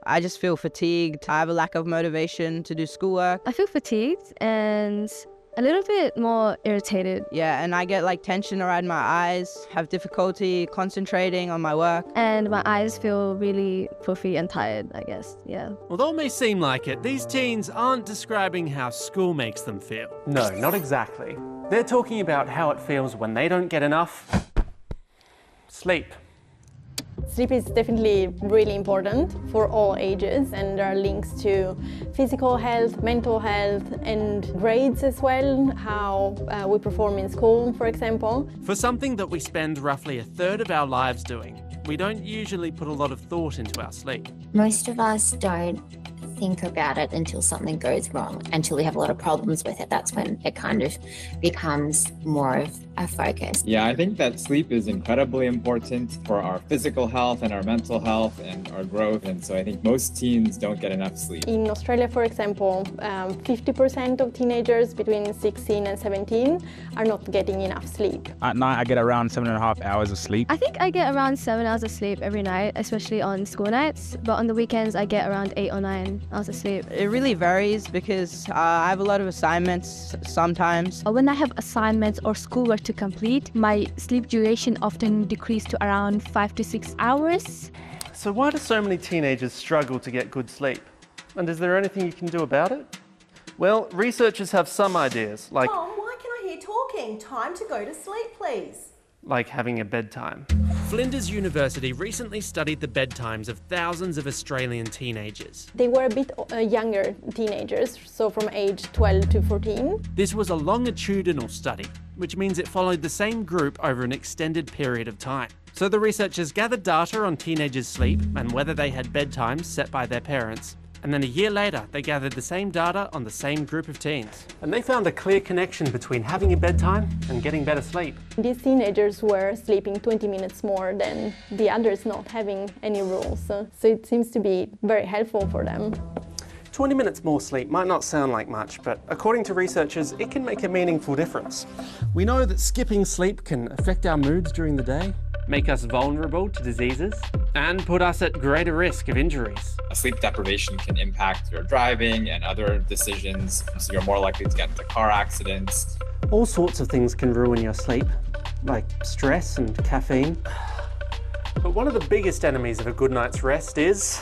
I just feel fatigued. I have a lack of motivation to do schoolwork. I feel fatigued and a little bit more irritated. Yeah, and I get like tension around my eyes, have difficulty concentrating on my work. And my eyes feel really puffy and tired, I guess, yeah. Although it may seem like it, these teens aren't describing how school makes them feel. No, not exactly. They're talking about how it feels when they don't get enough sleep. Sleep is definitely really important for all ages, and there are links to physical health, mental health, and grades as well, how we perform in school, for example. For something that we spend roughly a third of our lives doing, we don't usually put a lot of thought into our sleep. Most of us don't think about it until something goes wrong, until we have a lot of problems with it. That's when it kind of becomes more of a focus. Yeah, I think that sleep is incredibly important for our physical health and our mental health and our growth. And so I think most teens don't get enough sleep. In Australia, for example, 50% of teenagers between 16 and 17 are not getting enough sleep. At night, I get around 7.5 hours of sleep. I think I get around 7 hours of sleep every night, especially on school nights. But on the weekends, I get around 8 or 9 hours of sleep. It really varies because I have a lot of assignments sometimes. When I have assignments or schoolwork to complete, my sleep duration often decreases to around 5 to 6 hours. So why do so many teenagers struggle to get good sleep? And is there anything you can do about it? Well, researchers have some ideas, like... Mom, why can I hear talking? Time to go to sleep, please. Like having a bedtime. Flinders University recently studied the bedtimes of thousands of Australian teenagers. They were a bit younger teenagers, so from age 12 to 14. This was a longitudinal study, which means it followed the same group over an extended period of time. So the researchers gathered data on teenagers' sleep and whether they had bedtimes set by their parents. And then a year later, they gathered the same data on the same group of teens. And they found a clear connection between having a bedtime and getting better sleep. These teenagers were sleeping 20 minutes more than the others not having any rules. So it seems to be very helpful for them. 20 minutes more sleep might not sound like much, but according to researchers, it can make a meaningful difference. We know that skipping sleep can affect our moods during the day, make us vulnerable to diseases, and put us at greater risk of injuries. Sleep deprivation can impact your driving and other decisions, so you're more likely to get into car accidents. All sorts of things can ruin your sleep, like stress and caffeine. But one of the biggest enemies of a good night's rest is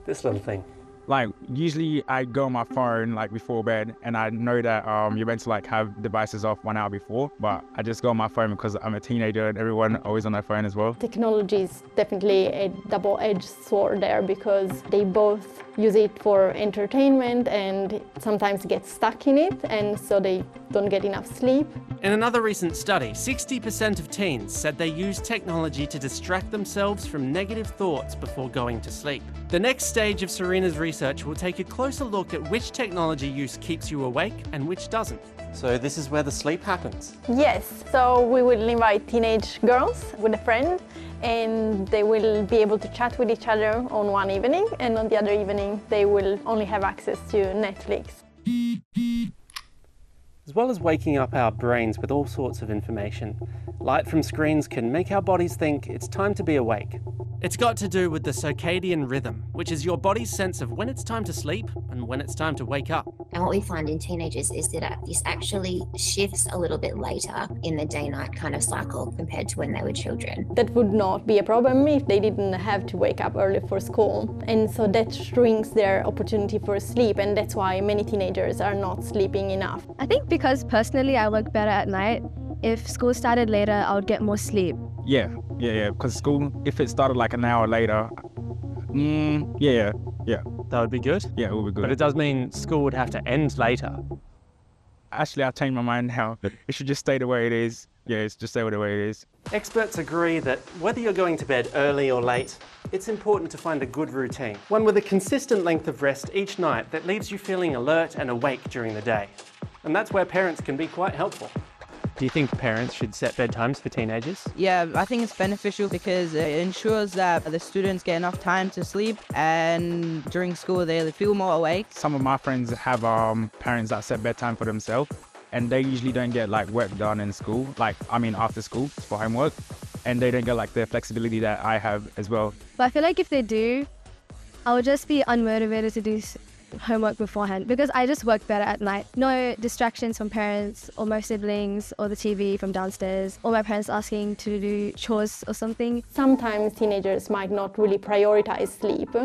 this little thing. Like, usually I go on my phone like before bed, and I know that you're meant to like have devices off 1 hour before, but I just go on my phone because I'm a teenager and everyone always on their phone as well. Technology is definitely a double-edged sword there because they both use it for entertainment and sometimes get stuck in it, and so they don't get enough sleep. In another recent study, 60% of teens said they use technology to distract themselves from negative thoughts before going to sleep. The next stage of Serena's research will take a closer look at which technology use keeps you awake and which doesn't. So this is where the sleep happens? Yes, so we will invite teenage girls with a friend, and they will be able to chat with each other on one evening, and on the other evening they will only have access to Netflix. As well as waking up our brains with all sorts of information, light from screens can make our bodies think it's time to be awake. It's got to do with the circadian rhythm, which is your body's sense of when it's time to sleep and when it's time to wake up. And what we find in teenagers is that this actually shifts a little bit later in the day-night kind of cycle compared to when they were children. That would not be a problem if they didn't have to wake up early for school. And so that shrinks their opportunity for sleep, and that's why many teenagers are not sleeping enough. I think because personally I work better at night, if school started later, I would get more sleep. Yeah, because school, if it started like an hour later, yeah. That would be good? Yeah, it would be good. But it does mean school would have to end later. Actually, I've changed my mind now. It should just stay the way it is. Yeah, it's just stay the way it is. Experts agree that whether you're going to bed early or late, it's important to find a good routine. One with a consistent length of rest each night that leaves you feeling alert and awake during the day. And that's where parents can be quite helpful. Do you think parents should set bedtimes for teenagers? Yeah, I think it's beneficial because it ensures that the students get enough time to sleep, and during school they feel more awake. Some of my friends have parents that set bedtime for themselves, and they usually don't get like work done in school, after school for homework, and they don't get like the flexibility that I have as well. But I feel like if they do, I would just be unmotivated to do homework beforehand because I just work better at night. No distractions from parents or my siblings or the TV from downstairs or my parents asking to do chores or something. Sometimes teenagers might not really prioritize sleep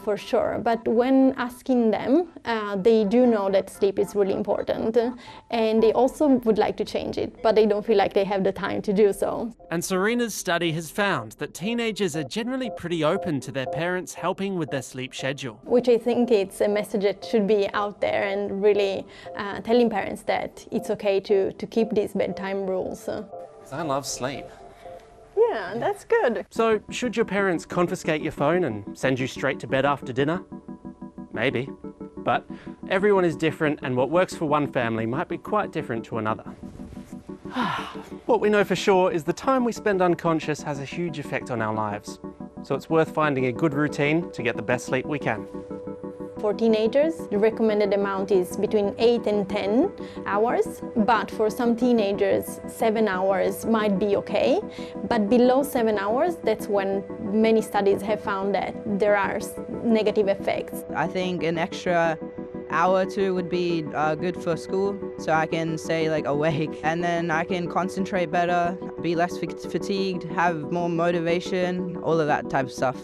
for sure, but when asking them, they do know that sleep is really important and they also would like to change it, but they don't feel like they have the time to do so. And Serena's study has found that teenagers are generally pretty open to their parents helping with their sleep schedule. Which I think it's a message that should be out there and really telling parents that it's okay to keep these bedtime rules. I love sleep. Yeah, that's good. So, should your parents confiscate your phone and send you straight to bed after dinner? Maybe. But everyone is different, and what works for one family might be quite different to another. What we know for sure is the time we spend unconscious has a huge effect on our lives. So it's worth finding a good routine to get the best sleep we can. For teenagers, the recommended amount is between 8 and 10 hours, but for some teenagers, 7 hours might be okay. But below 7 hours, that's when many studies have found that there are negative effects. I think an extra hour or two would be good for school, so I can stay like awake and then I can concentrate better, be less fatigued, have more motivation, all of that type of stuff.